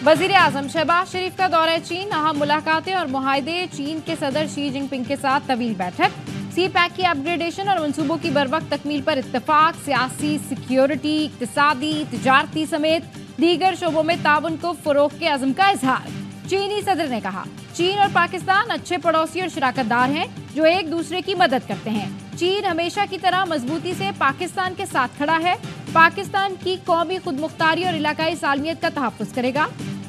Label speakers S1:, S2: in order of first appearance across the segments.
S1: वजीर आजम शहबाज शरीफ का दौरा चीन, अहम मुलाकातें और मुआहदे। चीन के सदर शी जिनपिंग के साथ तवील बैठक। सी पैक की अपग्रेडेशन और मंसूबों की बरवक्त तकमील पर इत्तेफाक। सियासी, सिक्योरिटी, इक्तिसादी, तिजारती समेत दीगर शोबों में ताउन को फरोग के अज़्म का इजहार। चीनी सदर ने कहा, चीन और पाकिस्तान अच्छे पड़ोसी और शराकतदार हैं जो एक दूसरे की मदद करते हैं। चीन हमेशा की तरह मजबूती से पाकिस्तान के साथ खड़ा है। पाकिस्तान की कौमी खुदमुख्तारी और इलाकाई सालमियत का तहफ़्फ़ुज़ करेगा।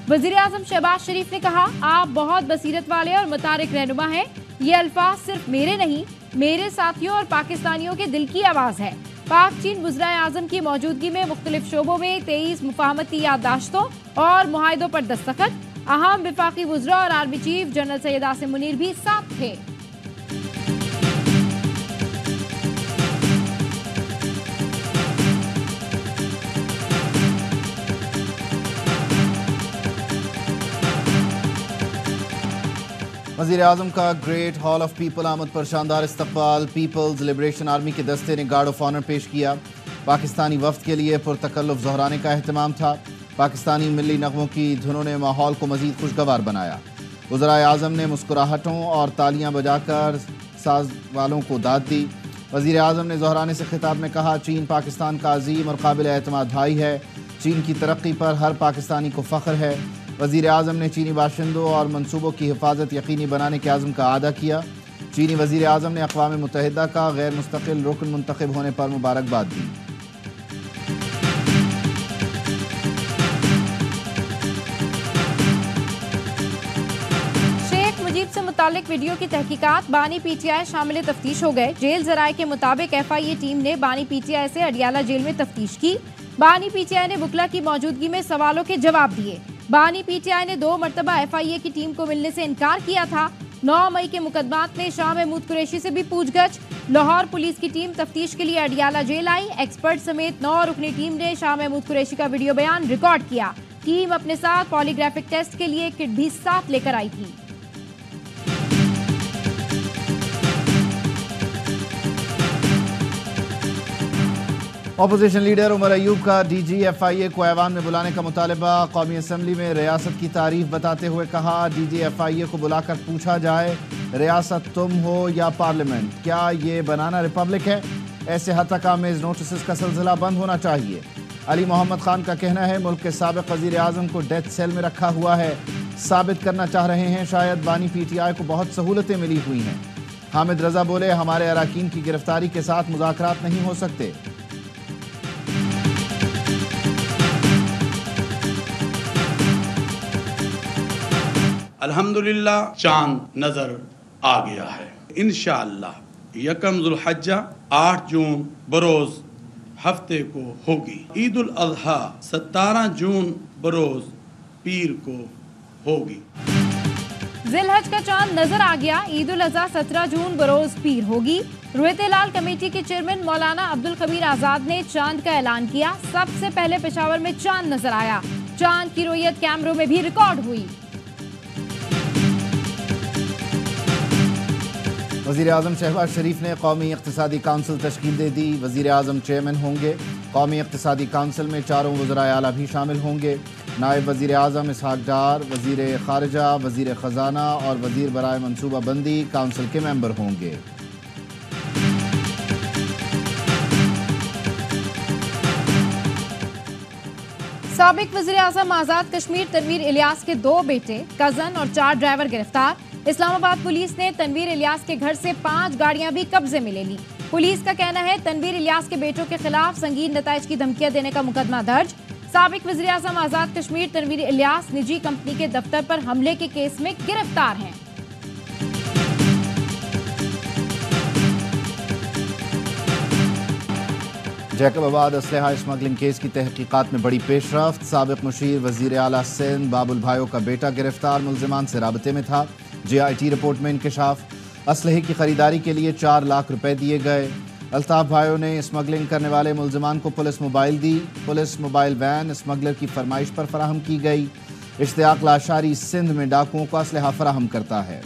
S1: वज़ीर आज़म शहबाज शरीफ ने कहा, आप बहुत बसीरत वाले और मुतारिक रहनुमा हैं। ये अल्फाज सिर्फ मेरे नहीं, मेरे साथियों और पाकिस्तानियों के दिल की आवाज़ है। पाक चीन वज़ीर आज़म की मौजूदगी में मुख्तलिफ शोबों में 23 मुफाहमती याददाश्तों और मुआहिदों पर दस्तखत। अहम विफाकी वज़रा और army chief general Syed Asim Munir भी साथ थे।
S2: वज़ीर आज़म का ग्रेट हॉल ऑफ पीपल आमद पर शानदार इस्तकबाल। पीपल्स लिबरेशन आर्मी के दस्ते ने गार्ड ऑफ ऑनर पेश किया। पाकिस्तानी वफ्द के लिए पुरतकल्लुफ़ ज़हराने का अहतमाम था। पाकिस्तानी मिली नगमों की धुनों ने माहौल को मज़ीद खुशगवार बनाया। वज़ीर आज़म ने मुस्कुराहटों और तालियां बजाकर साज वालों को दाद दी। वज़ीर आज़म ने ज़हराने से खिताब में कहा, चीन पाकिस्तान का अजीम और काबिल एतमाद भाई है। चीन की तरक्की पर हर पाकिस्तानी को फ़ख्र है। वज़ीर आज़म ने चीनी बाशिंदों और मनसूबों की हिफाजत यकीनी बनाने के आज़म का आदा किया। चीनी वज़ीर आज़म ने अक़वाम मुत्तहिदा का गैर मुस्तक़िल रुकन मुंतखब होने पर मुबारकबाद दी।
S1: शेख मुजीब से मुतालिक वीडियो की तहकीकात, बानी पीटीआई शामिल तफ्तीश हो गए। जेल ज़राए के मुताबिक FIA टीम ने बानी पीटीआई से अडियाला जेल में तफ्तीश की। बानी पीटीआई ने बुकला की मौजूदगी में सवालों के जवाब दिए। बानी पीटीआई ने 2 मरतबा FIA की टीम को मिलने से इनकार किया था। 9 मई के मुकदमात में शाह महमूद कुरैशी से भी पूछगछ। लाहौर पुलिस की टीम तफ्तीश के लिए अडियाला जेल आई। एक्सपर्ट समेत 9 रुकनी टीम ने शाह महमूद कुरैशी का वीडियो बयान रिकॉर्ड किया। टीम अपने साथ पॉलीग्राफिक टेस्ट के लिए किट भी साथ लेकर आई थी।
S2: अपोजिशन लीडर उमर अयूब का DG FIA को ऐवान में बुलाने का मुतालबा। कौमी असम्बली में रियासत की तारीफ बताते हुए कहा, DG FIA को बुलाकर पूछा जाए, रियासत तुम हो या पार्लियामेंट, क्या ये बनाना रिपब्लिक है? ऐसे हतकामेज नोटिस का सिलसिला बंद होना चाहिए। अली मोहम्मद खान का कहना है, मुल्क के साबिक वज़ीर आज़म को डेथ सेल में रखा हुआ है। साबित करना चाह रहे हैं शायद बानी PTI को बहुत सहूलतें मिली हुई हैं। हामिद रजा बोले, हमारे अराकीन की गिरफ्तारी के साथ मुज़ाकरात नहीं हो सकते।
S3: अल्हम्दुलिल्लाह चांद नजर आ गया है। इंशाअल्लाह यकम ज़ुल्हज्जा 8 जून बरोज हफ्ते को होगी। ईद उल अज़हा 17 जून बरोज पीर को होगी।
S1: ज़िलहज का चांद नजर आ गया। ईद उल अज़हा 17 जून बरोज पीर होगी। रुयत-ए-लाल कमेटी के चेयरमैन मौलाना अब्दुल कबीर आज़ाद ने चांद का ऐलान किया। सबसे पहले पेशावर में चांद नजर आया। चांद की रुयत कैमरों में भी रिकॉर्ड हुई।
S2: वज़ीर आज़म शहबाज शरीफ ने कौमी इक़्तिसादी काउंसिल तश्कील दे दी। वज़ीर आज़म चेयरमैन होंगे। कौमी इक़्तिसादी काउंसिल में 4 वज़राए आला भी शामिल होंगे। नायब वज़ीर आज़म इसहाक़ डार, वज़ीर ख़ारिजा, वज़ीर ख़ज़ाना और वज़ीर बराए मनसूबा बंदी काउंसिल के मेंबर होंगे।
S1: साबिक वज़ीर आज़म आज़ाद कश्मीर तनवीर इलियास के 2 बेटे, कज़न और 4 ड्राइवर गिरफ्तार। इस्लामाबाद पुलिस ने तनवीर इलियास के घर से 5 गाड़ियां भी कब्जे में ले ली। पुलिस का कहना है, तनवीर इलियास के बेटों के खिलाफ संगीन नताइज की धमकियां देने का मुकदमा दर्ज। साबिक वज़ीर आज़म आज़ाद कश्मीर तनवीर इलियास निजी कंपनी के दफ्तर पर हमले के केस में गिरफ्तार हैं।
S2: जैकबाबाद असलहा स्मगलिंग केस की तहकीकात में बड़ी पेशरफ्त। साबिक मुशीर वज़ीर आला सिंध बाबुल भाइयों का बेटा गिरफ्तार, मुल्ज़िमान से राबते में था। JIT रिपोर्ट में इंकशाफ। असलहे की खरीदारी के लिए 4 लाख रुपए दिए गए। अल्ताफ भाइयों ने स्मगलिंग करने वाले मुल्ज़िमान को पुलिस मोबाइल दी। पुलिस मोबाइल वैन स्मगलर की फरमाइश पर फराहम की गई। इश्तियाक लाशारी सिंध में डाकुओं को असलहा फराहम करता है।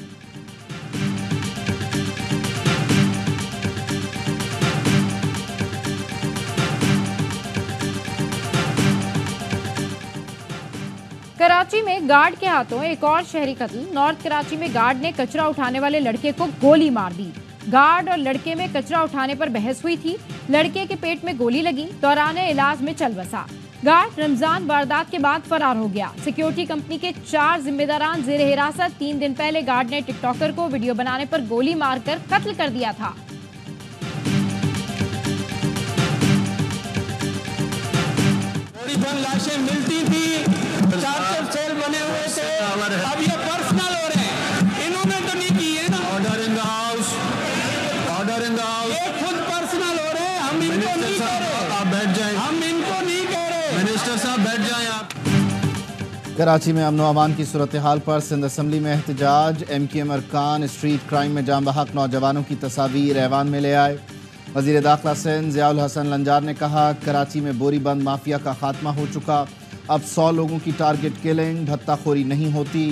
S1: कराची में गार्ड के हाथों एक और शहरी कत्ल। नॉर्थ कराची में गार्ड ने कचरा उठाने वाले लड़के को गोली मार दी। गार्ड और लड़के में कचरा उठाने पर बहस हुई थी। लड़के के पेट में गोली लगी, दौराने इलाज में चल बसा। गार्ड रमजान वारदात के बाद फरार हो गया। सिक्योरिटी कंपनी के 4 जिम्मेदारान जेर हिरासत। 3 दिन पहले गार्ड ने टिकटॉकर को वीडियो बनाने पर गोली मारकर कत्ल कर दिया था।
S4: लाशें मिलती थी, 4 सेल बने हुए थे, अब ये पर्सनल हो रहे हैं। इन्होंने तो नहीं की है ना। Order in the house, order in the house. ये खुद पर्सनल हो रहे हैं, हम इनको नहीं कह रहे। आप बैठ जाएं, हम इनको नहीं कह रहे। मिनिस्टर साहब बैठ जाएं आप।
S2: कराची में अमन अमान की सूरत हाल पर सिंध असम्बली में एहतजाज। MKM अरकान स्ट्रीट क्राइम में जाम बहक नौजवानों की तस्वीर ऐवान में ले आए। वज़ीर दाखिला सिंध ज़ियाउल हसन लंजार ने कहा, कराची में बोरीबंद माफिया का खात्मा हो चुका। अब 100 लोगों की टारगेट किलिंग, भत्ताखोरी नहीं होती।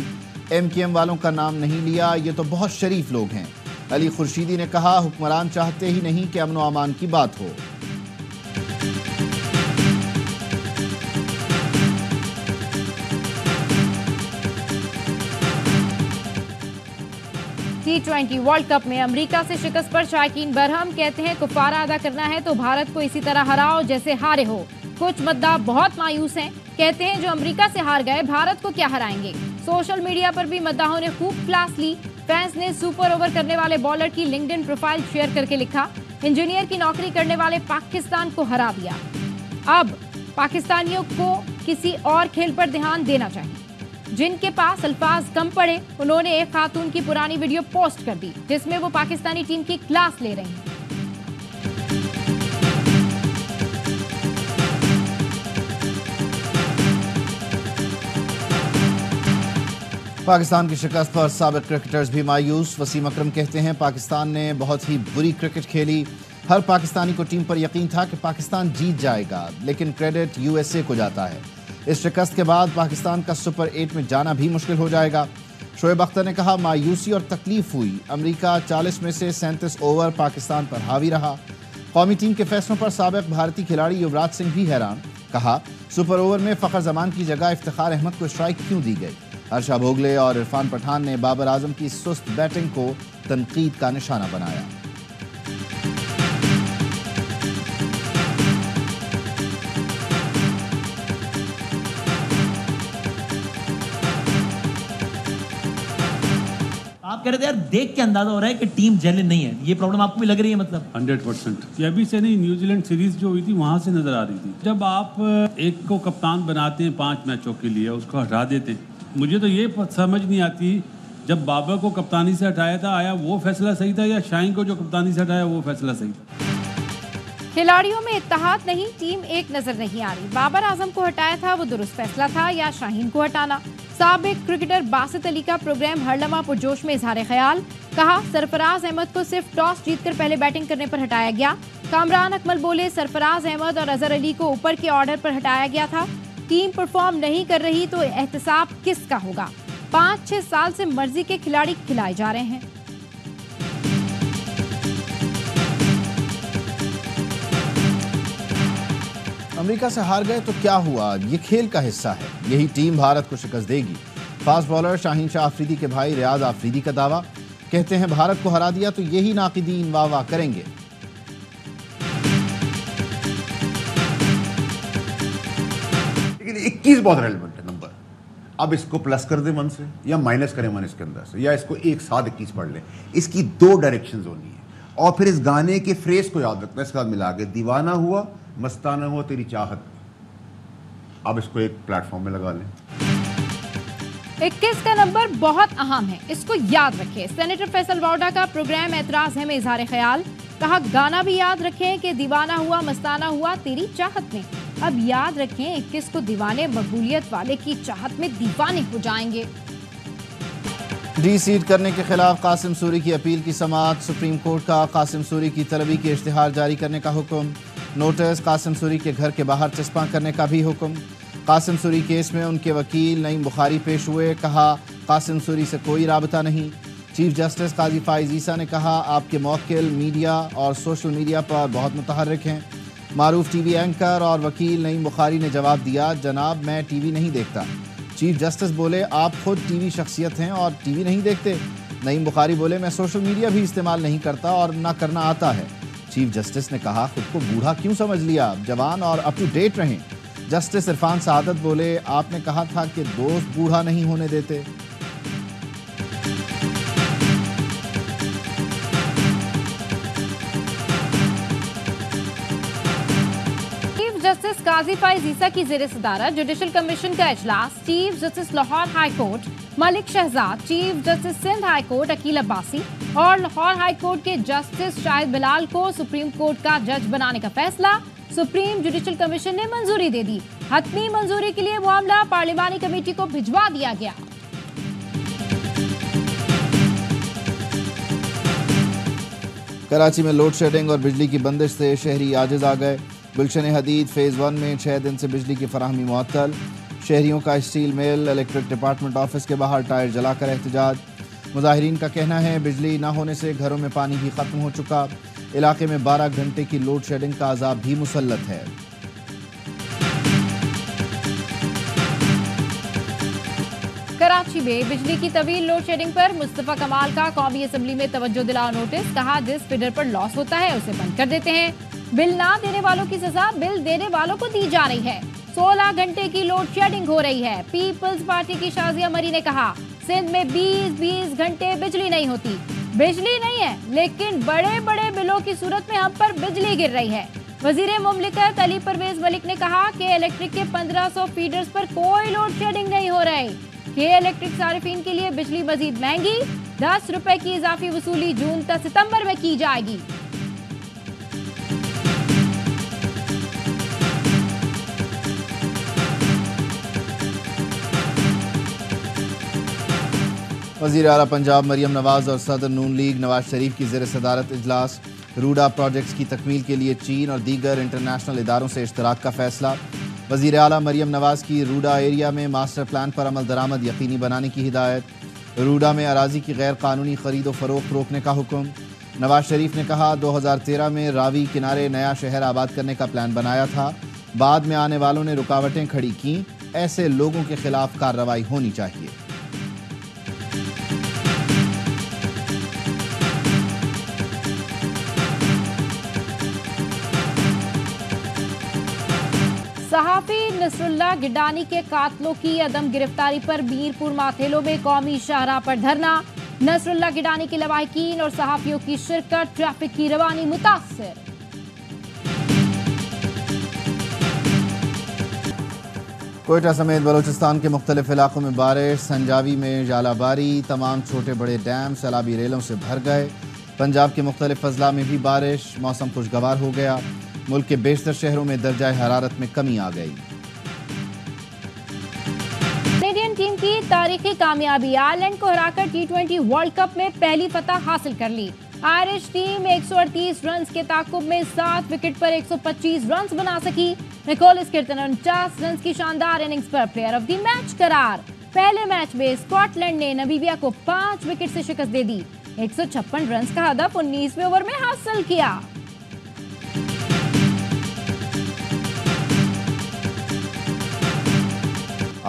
S2: MKM वालों का नाम नहीं लिया, ये तो बहुत शरीफ लोग हैं। अली खुर्शीदी ने कहा, हुक्मरान चाहते ही नहीं कि अमन व अमान की बात हो।
S1: T20 वर्ल्ड कप में अमेरिका से शिकस्त पर शायकीन बरहम। कहते हैं कुफारा अदा करना है तो भारत को इसी तरह हराओ जैसे हारे हो। कुछ मद्दा बहुत मायूस हैं, कहते हैं जो अमेरिका से हार गए भारत को क्या हराएंगे। सोशल मीडिया पर भी मद्दाहों ने खूब क्लास ली। फैंस ने सुपर ओवर करने वाले बॉलर की लिंक्डइन प्रोफाइल शेयर करके लिखा, इंजीनियर की नौकरी करने वाले पाकिस्तान को हरा दिया। अब पाकिस्तानियों को किसी और खेल पर ध्यान देना चाहिए। जिनके पास अल्फाज कम पड़े, उन्होंने एक खातून की पुरानी वीडियो पोस्ट कर दी जिसमें वो पाकिस्तानी टीम की क्लास ले रही हैं।
S2: पाकिस्तान की शिकस्त पर साबिक क्रिकेटर्स भी मायूस। वसीम अकरम कहते हैं, पाकिस्तान ने बहुत ही बुरी क्रिकेट खेली। हर पाकिस्तानी को टीम पर यकीन था कि पाकिस्तान जीत जाएगा, लेकिन क्रेडिट USA को जाता है। इस शिकस्त के बाद पाकिस्तान का सुपर 8 में जाना भी मुश्किल हो जाएगा। शोएब अख्तर ने कहा, मायूसी और तकलीफ हुई। अमेरिका 40 में से 37 ओवर पाकिस्तान पर हावी रहा। कौमी टीम के फैसलों पर साबिक भारतीय खिलाड़ी युवराज सिंह भी हैरान। कहा, सुपर ओवर में फ़खर जमान की जगह इफ्तिखार अहमद को स्ट्राइक क्यों दी गई। हर्षा भोगले और इरफान पठान ने बाबर आजम की सुस्त बैटिंग को तनकीद का निशाना बनाया।
S5: आप कह रहे थे यार, देख के अंदाजा हो रहा है कि टीम जेन्युइन नहीं है। ये प्रॉब्लम आपको भी लग रही है? मतलब
S6: 100%। अभी से नहीं, न्यूजीलैंड सीरीज जो हुई थी वहां से नजर आ रही थी। जब आप एक को कप्तान बनाते हैं 5 मैचों के लिए, उसको हटा देते हैं। मुझे तो ये समझ नहीं आती, जब बाबर को कप्तानी से हटाया था, आया वो फैसला सही था या शाहीन को जो कप्तानी से हटाया वो फैसला सही था?
S1: खिलाड़ियों में इत्तेहाद नहीं, टीम एक नजर नहीं आ रही। बाबर आजम को हटाया था वो दुरुस्त फैसला था या शाहीन को हटाना? साबिक क्रिकेटर बासित अली का प्रोग्राम हर लम्हा पुरजोश में इजहार ख्याल। कहा, सरफराज अहमद को सिर्फ टॉस जीतकर पहले बैटिंग करने पर हटाया गया। कामरान अकमल बोले, सरफराज अहमद और अजहर अली को ऊपर के ऑर्डर पर हटाया गया था। टीम परफॉर्म नहीं कर रही तो एहतसाब किसका होगा? 5-6 साल से मर्जी के खिलाड़ी खिलाए जा रहे हैं।
S2: अमेरिका से हार गए तो क्या हुआ, ये खेल का हिस्सा है। यही टीम भारत को शिकस्त देगी। फास्ट बॉलर शाहीन शाह आफरीदी के भाई रियाज आफरीदी का दावा। कहते हैं, भारत को हरा दिया तो यही नाकिदीन वाह वाह करेंगे।
S7: लेकिन 21 बहुत रेलेवेंट है नंबर। अब इसको प्लस कर दे 1 से या माइनस करें 1 इसके अंदर से, या इसको एक साथ 21 पढ़ लें। इसकी 2 डायरेक्शंस होनी है। और फिर इस गाने के फ्रेज को याद रखना, इसके साथ मिला के, दीवाना हुआ मस्ताना हुआ तेरी चाहत। अब इसको एक प्लेटफॉर्म में लगा लें।
S1: 21 का नंबर बहुत अहम है, इसको याद रखें। सेनेटर फैसल वाउडा का प्रोग्राम एतराज है में इजहार ख्याल। कहा, गाना भी याद रखें कि दीवाना हुआ मस्ताना हुआ तेरी चाहत में। अब याद रखें, 21 को दीवाने मकबूलियत वाले की चाहत में दीवाने हो जाएंगे।
S2: डी-सीट करने के खिलाफ कासिम सूरी की अपील की समाअत। सुप्रीम कोर्ट का कासिम सूरी की तलबी के इश्तिहार जारी करने का हुक्म। नोटिस कासिम सूरी के घर के बाहर चस्पा करने का भी हुक्म। कासिम सूरी केस में उनके वकील नईम बुखारी पेश हुए। कहा, कासिम सूरी से कोई राबता नहीं। चीफ जस्टिस काजी फाइज ईसा ने कहा, आपके मौकिल मीडिया और सोशल मीडिया पर बहुत मुतहर्रिक हैं। मारूफ टीवी एंकर और वकील नईम बुखारी ने जवाब दिया, जनाब मैं टीवी नहीं देखता। चीफ जस्टिस बोले आप खुद टीवी शख्सियत हैं और टीवी नहीं देखते। नईम बुखारी बोले मैं सोशल मीडिया भी इस्तेमाल नहीं करता और ना करना आता है। चीफ जस्टिस ने कहा खुद को बूढ़ा क्यों समझ लिया, जवान और अप टू डेट रहें। जस्टिस इरफान सआदत बोले आपने कहा था कि दोस्त बूढ़ा नहीं होने देते।
S1: जस्टिस काजी फाइज ईसा की ज़ेर सदारत जुडिशल कमीशन का इजलास। Chief justice Lahore high court Malik Shahzad, chief justice Sindh high court Aqeel Abbasi और लाहौर हाई कोर्ट के जस्टिस शाहिद बिलाल को सुप्रीम कोर्ट का जज बनाने का फैसला। सुप्रीम जुडिशल कमीशन ने मंजूरी दे दी। हतमी मंजूरी के लिए मामला पार्लिमानी कमेटी को भिजवा दिया गया।
S2: कराची में लोड शेडिंग और बिजली की बंदिश से शहरी आजिज आ गए। गुलशन हदीद फेज़ 1 में 6 दिन से बिजली की फराहमी मुअत्तल। शहरियों का steel mill electric department office के बाहर टायर जलाकर एहतजाज। मुजाहिरीन का कहना है बिजली न होने से घरों में पानी भी खत्म हो चुका। इलाके में 12 घंटे की लोड शेडिंग का अजाब भी मुसल्लत है।
S1: कराची में बिजली की तवील लोड शेडिंग पर मुस्तफा कमाल का कौमी असम्बली में तवज्जो दिलाओ नोटिस। कहा जिस फीडर पर लॉस होता है उसे बंद कर देते हैं। बिल ना देने वालों की सजा बिल देने वालों को दी जा रही है। 16 घंटे की लोड शेडिंग हो रही है। पीपल्स पार्टी की शाजिया मरी ने कहा सिंध में 20-20 घंटे बिजली नहीं होती। बिजली नहीं है लेकिन बड़े बड़े बिलों की सूरत में हम पर बिजली गिर रही है। वजीर मुमलिकत अली परवेज मलिक ने कहा कि इलेक्ट्रिक के 1500 फीडर्स पर कोई लोड शेडिंग नहीं हो रही। के इलेक्ट्रिक सारिफीन के लिए बिजली मजीद महंगी। 10 रुपए की इजाफी वसूली जून तक सितंबर में की जाएगी।
S2: वज़ीर आला पंजाब मरियम नवाज और सदर नून लीग नवाज शरीफ की ज़ेर सदारत इजलास। रूडा प्रोजेक्ट्स की तकमील के लिए चीन और दीगर इंटरनेशनल इदारों से इश्तराक का फैसला। वज़ीर आला मरियम नवाज की रूडा एरिया में मास्टर प्लान पर अमल दरामद यकीनी बनाने की हिदायत। रूडा में अराजी की गैर कानूनी खरीद व फरोख्त रोकने का हुक्म। नवाज शरीफ ने कहा 2013 में रावी किनारे नया शहर आबाद करने का प्लान बनाया था, बाद में आने वालों ने रुकावटें खड़ी की। ऐसे लोगों के खिलाफ कार्रवाई होनी चाहिए।
S1: सहाफी नसरुल्लाह गिडानी के कातलों की अदम गिरफ्तारी पर मीरपुर माथेलो में कौमी शाहराह पर धरना। नसरुल्लाह गिडानी के लवाहिकीन और सहाफियों की शिरकत, ट्रैफिक की रवानी मुतासिर।
S2: कोयटा समेत बलोचिस्तान के मुख्तलिफ इलाकों में बारिश। संजावी में जालाबारी, तमाम छोटे बड़े डैम सैलाबी रेलों से भर गए। पंजाब के मुख्तलिफ अजला में भी बारिश, मौसम खुशगवार हो गया। मुल्क के बेशतर शहरों में दर्जा हरारत में कमी आ गई।
S1: कैनेडियन टीम की तारीखी कामयाबी, आयरलैंड को हराकर T20 वर्ल्ड कप में पहली फतह हासिल कर ली। आयरिश टीम 138 रन के ताकुब में 7 विकेट पर 125 रन बना सकी। निकोलस किर्टन 49 रन की शानदार इनिंग्स पर प्लेयर ऑफ द मैच करार। पहले मैच में स्कॉटलैंड ने नमीबिया को 5 विकेट से शिकस्त दे दी। 156 रन का हदफ 19वें ओवर में हासिल किया।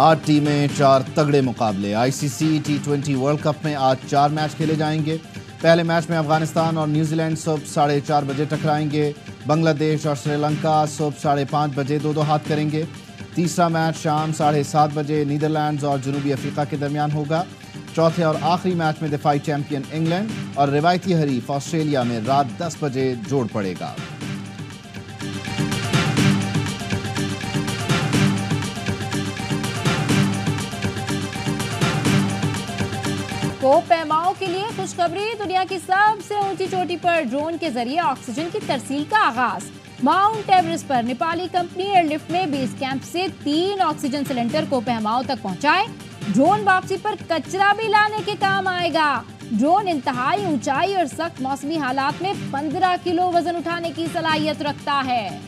S2: आज टीमें 4 तगड़े मुकाबले। ICC T20 वर्ल्ड कप में आज 4 मैच खेले जाएंगे। पहले मैच में अफगानिस्तान और न्यूजीलैंड सुबह 4:30 बजे टकराएंगे। बांग्लादेश और श्रीलंका सुबह 5:30 बजे दो हाथ करेंगे। तीसरा मैच शाम 7:30 बजे नीदरलैंड्स और जनूबी अफ्रीका के दरमियान होगा। चौथे और आखिरी मैच में दिफाई चैंपियन इंग्लैंड और रिवायती हरीफ ऑस्ट्रेलिया में रात 10 बजे जोड़ पड़ेगा।
S1: कोपैमाओं के लिए खुशखबरी, दुनिया की सबसे ऊंची चोटी पर ड्रोन के जरिए ऑक्सीजन की तरसील का आगाज। माउंट एवरेस्ट पर नेपाली कंपनी एयरलिफ्ट में बेस कैंप से 3 ऑक्सीजन सिलेंडर कोपैमाओं तक पहुंचाए। ड्रोन वापसी पर कचरा भी लाने के काम आएगा। ड्रोन इंतहाई ऊंचाई और सख्त मौसमी हालात में 15 किलो वजन उठाने की सलाहियत रखता है।